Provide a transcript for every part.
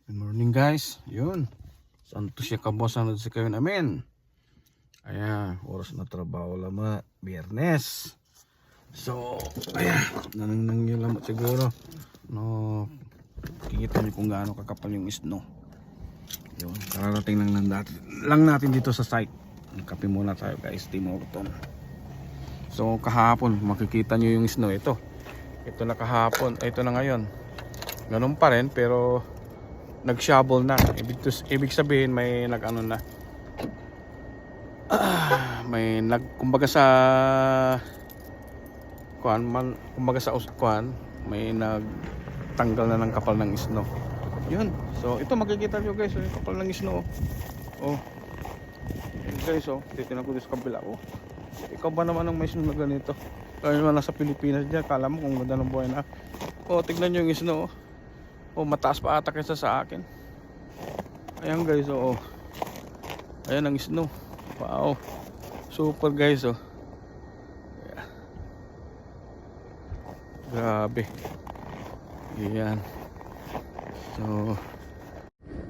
Good morning guys. Yun. Santo siya kabosan na si kayo namin. Ayan, oras na trabaho lama. Biyernes. So, ayan. Nanang yun lang siguro. No, kikita niyo kung gaano kakapal yung snow. Yun, kararating lang natin dito sa site. Kape muna tayo guys, Tim Horton. So, kahapon, makikita niyo yung snow ito. Ito na kahapon, ito na ngayon. Ganun pa rin, pero nag-shovel na. Ibig sabihin may nag-ano na. May kumbaga sa may nagtanggal na ng kapal ng snow. Yun. So ito makikita nyo guys, yung kapal ng snow. Oh. Yun guys, oh. Titignan ko dito sa kabila. Oh. Ikaw ba naman ang may snow na ganito? Kaya naman nasa Pilipinas dyan, kala mo kung ganda ng buhay na. Oh, tignan nyo yung snow. Oh, mataas pa ata kaysa sa akin. Ayan guys, oh. Ayan ang snow. Wow. Super guys, oh. Yeah. Grabe. Ayan. So,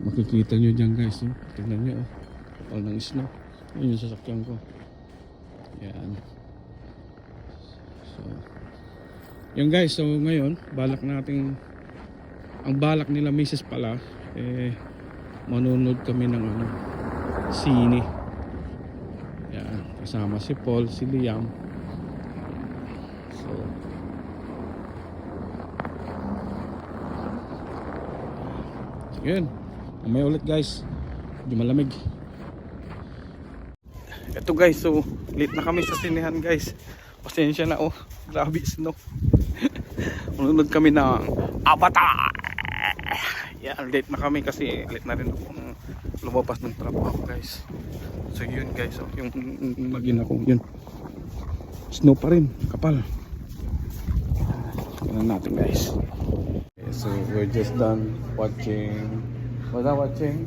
makikita nyo dyan guys, oh. Tignan nyo, oh. Kapal ng snow. Yun yung sasakyan ko. Ayan. So, yan guys, so ngayon, ang balak nila misis pala, manunod kami ng sine. Yan, kasama si Paul, si Liam. So, yun. Mamaya ulit guys. Medyo malamig. Ito guys, so late na kami sa sinehan guys. Pasensya na, oh. Grabe snow. Manunod kami ng Avatar. Yan, late na kami kasi late na rin ako lumabas ng trabaho guys. So yun guys, oh, yung magina ko yun, snow pa rin, kapal. Tignan natin guys. Okay, so we're just done watching. Was that watching?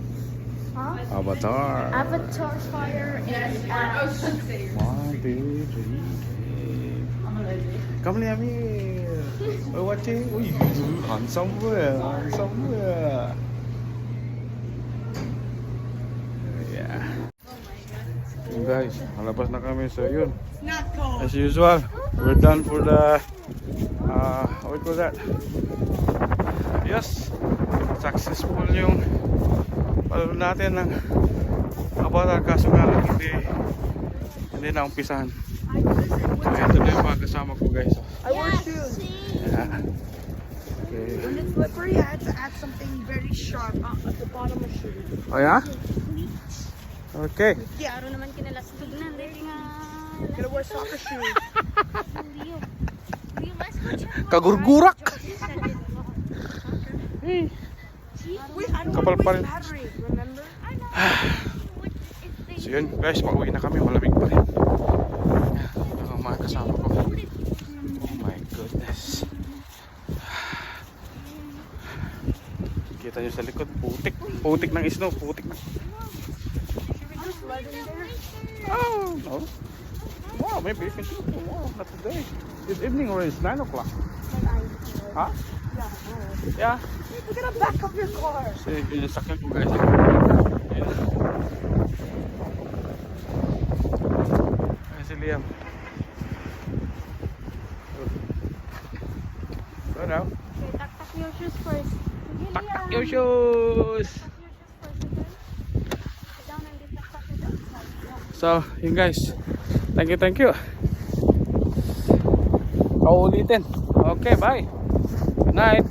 Huh? Avatar. Avatar Fire and Ash. 1, 2, 3. Come Liam here. We're watching. Uy, handsome boy, handsome boy. Yeah. Yun guys, malabas na kami. So yun, as usual, we're done for the what was that? Yes, successful yung palaro natin ng Avatar, kaso nga lang hindi na umpisahan. So ito na yung mga kasama ko guys. I wear shoes. Yeah. Okay. When it's slippery, I had to add something very sharp at the bottom of shoes. Oh yeah? Okay. Yeah, I don't naman kinalastig na. Dahil nga... Gotta wear soccer shoes. Kagurgurak. Wait, I don't Kapal want to pa waste rin. battery, remember? So yun guys, pauwi na kami, malamig pa rin. Ang mga kasama ko. Oh my goodness. Kita nyo sa likod, putik. Putik ng snow, putik na. Oh, no. Wow, maybe you can do it tomorrow, not today. It's evening or it's 9 o'clock. Huh? Yeah. We're gonna back up your car. So yun yung sakyan ko guys. Yeah. Ayan si Liam. So now, Okay, tak your shoes first. tak your shoes! Sit down and get tak your outside. So, yun guys. Thank you. Paulitin. Okay, bye. Good night.